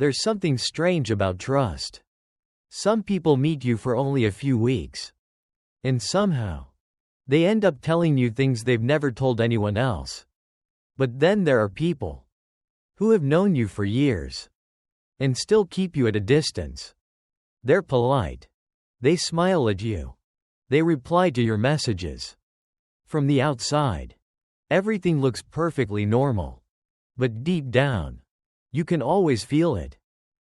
There's something strange about trust. Some people meet you for only a few weeks. And somehow, they end up telling you things they've never told anyone else. But then there are people who have known you for years and still keep you at a distance. They're polite. They smile at you. They reply to your messages. From the outside, everything looks perfectly normal. But deep down, you can always feel it.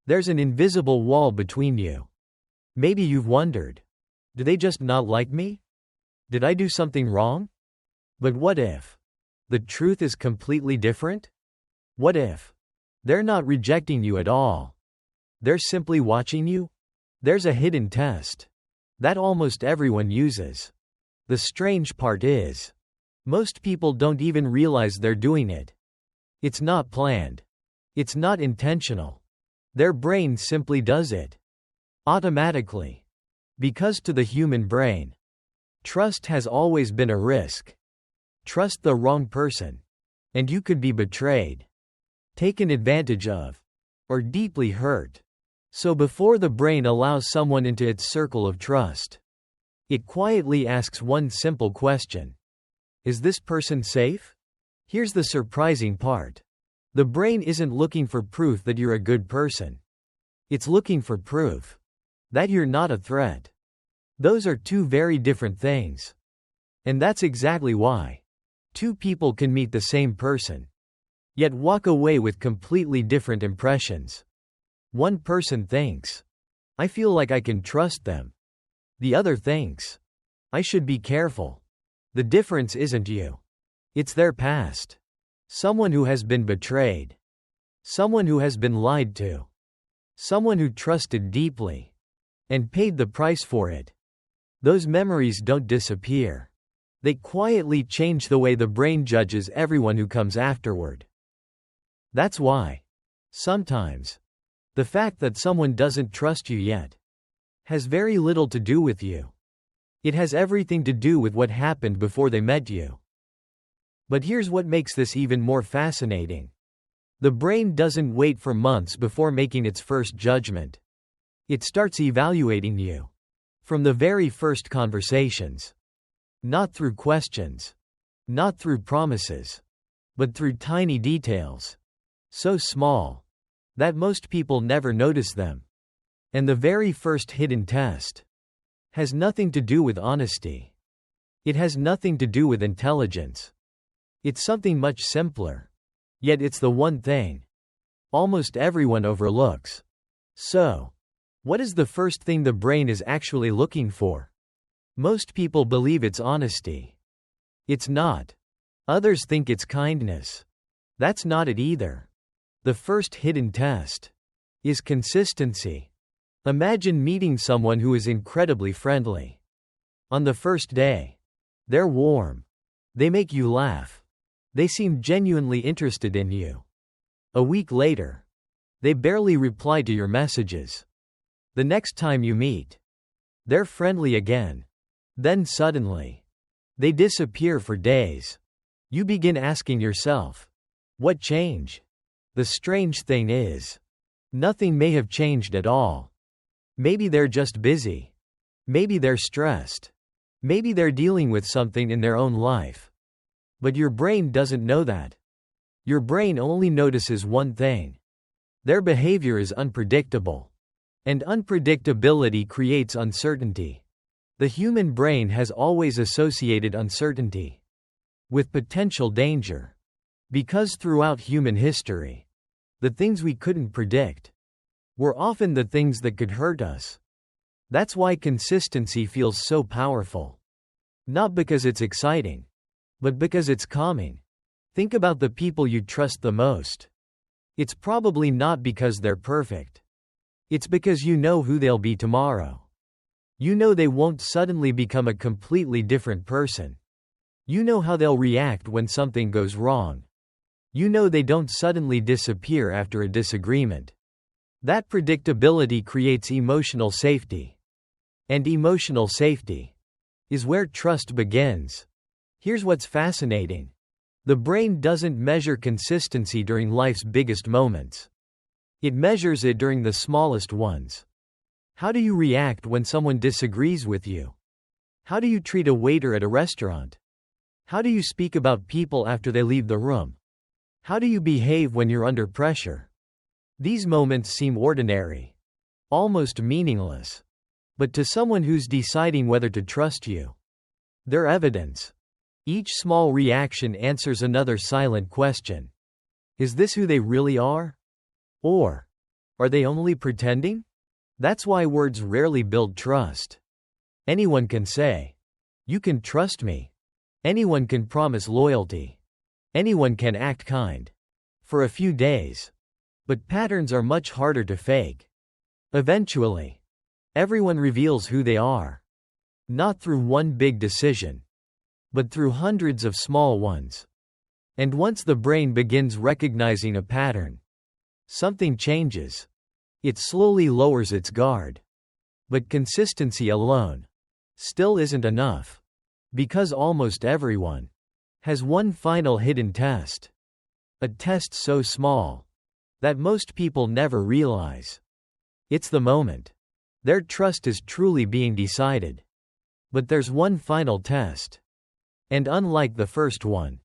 There's an invisible wall between you. Maybe you've wondered, do they just not like me? Did I do something wrong? But what if the truth is completely different? What if they're not rejecting you at all? They're simply watching you? There's a hidden test that almost everyone uses. The strange part is, most people don't even realize they're doing it. It's not planned. It's not intentional. Their brain simply does it automatically. Because to the human brain, trust has always been a risk. Trust the wrong person, and you could be betrayed, taken advantage of, or deeply hurt. So before the brain allows someone into its circle of trust, it quietly asks one simple question. Is this person safe? Here's the surprising part. The brain isn't looking for proof that you're a good person. It's looking for proof that you're not a threat. Those are two very different things. And that's exactly why two people can meet the same person, yet walk away with completely different impressions. One person thinks, I feel like I can trust them. The other thinks, I should be careful. The difference isn't you. It's their past. Someone who has been betrayed. Someone who has been lied to. Someone who trusted deeply and paid the price for it. Those memories don't disappear. They quietly change the way the brain judges everyone who comes afterward. That's why, sometimes, the fact that someone doesn't trust you yet has very little to do with you. It has everything to do with what happened before they met you. But here's what makes this even more fascinating. The brain doesn't wait for months before making its first judgment. It starts evaluating you from the very first conversations. Not through questions. Not through promises. But through tiny details. So small that most people never notice them. And the very first hidden test has nothing to do with honesty. It has nothing to do with intelligence. It's something much simpler. Yet it's the one thing almost everyone overlooks. So, what is the first thing the brain is actually looking for? Most people believe it's honesty. It's not. Others think it's kindness. That's not it either. The first hidden test is consistency. Imagine meeting someone who is incredibly friendly. On the first day, they're warm. They make you laugh. They seem genuinely interested in you. A week later, they barely reply to your messages. The next time you meet, they're friendly again. Then suddenly, they disappear for days. You begin asking yourself, what changed? The strange thing is, nothing may have changed at all. Maybe they're just busy. Maybe they're stressed. Maybe they're dealing with something in their own life. But your brain doesn't know that. Your brain only notices one thing. Their behavior is unpredictable. And unpredictability creates uncertainty. The human brain has always associated uncertainty with potential danger. Because throughout human history, the things we couldn't predict were often the things that could hurt us. That's why consistency feels so powerful. Not because it's exciting, but because it's calming. Think about the people you trust the most. It's probably not because they're perfect. It's because you know who they'll be tomorrow. You know they won't suddenly become a completely different person. You know how they'll react when something goes wrong. You know they don't suddenly disappear after a disagreement. That predictability creates emotional safety. And emotional safety is where trust begins. Here's what's fascinating. The brain doesn't measure consistency during life's biggest moments. It measures it during the smallest ones. How do you react when someone disagrees with you? How do you treat a waiter at a restaurant? How do you speak about people after they leave the room? How do you behave when you're under pressure? These moments seem ordinary, almost meaningless. But to someone who's deciding whether to trust you, they're evidence. Each small reaction answers another silent question. Is this who they really are? Or are they only pretending? That's why words rarely build trust. Anyone can say, "You can trust me." Anyone can promise loyalty. Anyone can act kind. For a few days. But patterns are much harder to fake. Eventually, everyone reveals who they are. Not through one big decision, but through hundreds of small ones. And once the brain begins recognizing a pattern, something changes. It slowly lowers its guard. But consistency alone still isn't enough. Because almost everyone has one final hidden test. A test so small that most people never realize. It's the moment their trust is truly being decided. But there's one final test. And unlike the first one,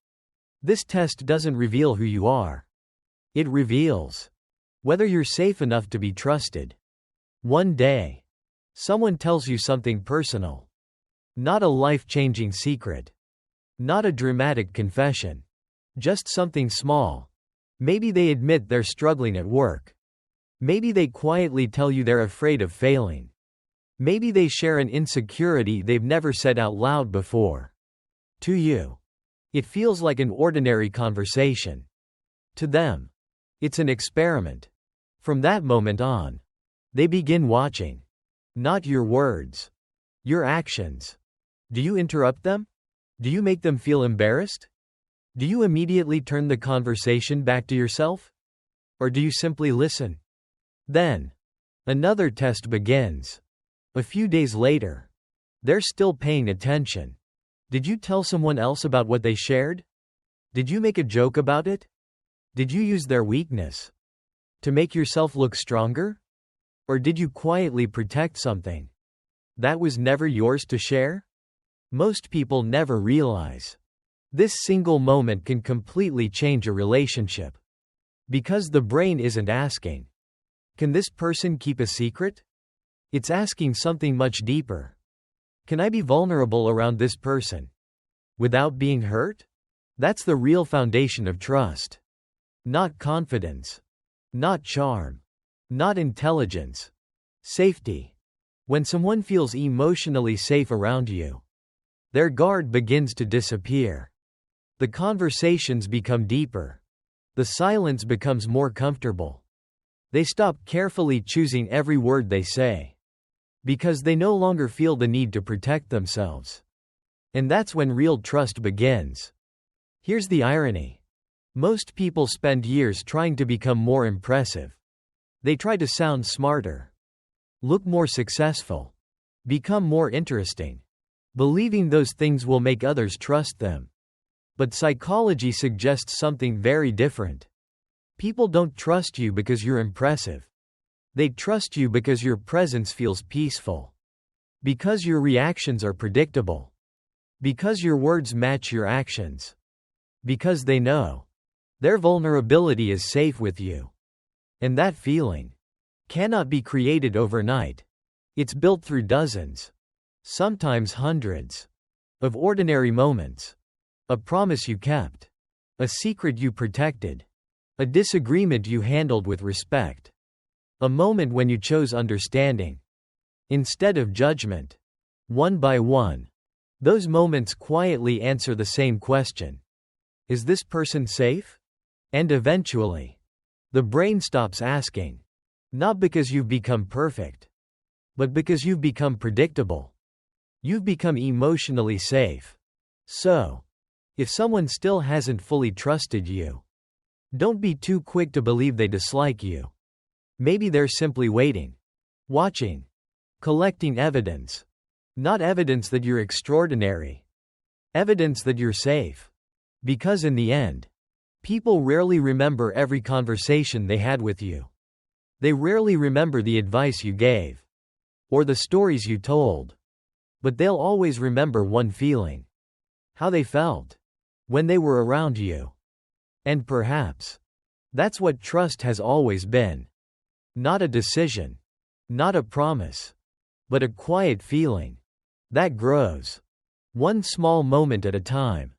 this test doesn't reveal who you are. It reveals whether you're safe enough to be trusted. One day, someone tells you something personal. Not a life-changing secret. Not a dramatic confession. Just something small. Maybe they admit they're struggling at work. Maybe they quietly tell you they're afraid of failing. Maybe they share an insecurity they've never said out loud before. To you, it feels like an ordinary conversation. To them, it's an experiment. From that moment on, they begin watching. Not your words. Your actions. Do you interrupt them? Do you make them feel embarrassed? Do you immediately turn the conversation back to yourself? Or do you simply listen? Then, another test begins. A few days later, they're still paying attention. Did you tell someone else about what they shared? Did you make a joke about it? Did you use their weakness to make yourself look stronger? Or did you quietly protect something that was never yours to share? Most people never realize this single moment can completely change a relationship. Because the brain isn't asking, "Can this person keep a secret?" It's asking something much deeper. Can I be vulnerable around this person without being hurt? That's the real foundation of trust. Not confidence. Not charm. Not intelligence. Safety. When someone feels emotionally safe around you, their guard begins to disappear. The conversations become deeper. The silence becomes more comfortable. They stop carefully choosing every word they say. Because they no longer feel the need to protect themselves. And that's when real trust begins. Here's the irony. Most people spend years trying to become more impressive. They try to sound smarter, look more successful, become more interesting, believing those things will make others trust them. But psychology suggests something very different. People don't trust you because you're impressive. They trust you because your presence feels peaceful. Because your reactions are predictable. Because your words match your actions. Because they know their vulnerability is safe with you. And that feeling cannot be created overnight. It's built through dozens, sometimes hundreds, of ordinary moments. A promise you kept. A secret you protected. A disagreement you handled with respect. A moment when you chose understanding instead of judgment. One by one, those moments quietly answer the same question. Is this person safe? And eventually, the brain stops asking. Not because you've become perfect, but because you've become predictable. You've become emotionally safe. So, if someone still hasn't fully trusted you, don't be too quick to believe they dislike you. Maybe they're simply waiting, watching, collecting evidence. Not evidence that you're extraordinary. Evidence that you're safe. Because in the end, people rarely remember every conversation they had with you. They rarely remember the advice you gave or the stories you told, but they'll always remember one feeling: how they felt when they were around you. And perhaps that's what trust has always been. Not a decision, not a promise, but a quiet feeling that grows one small moment at a time.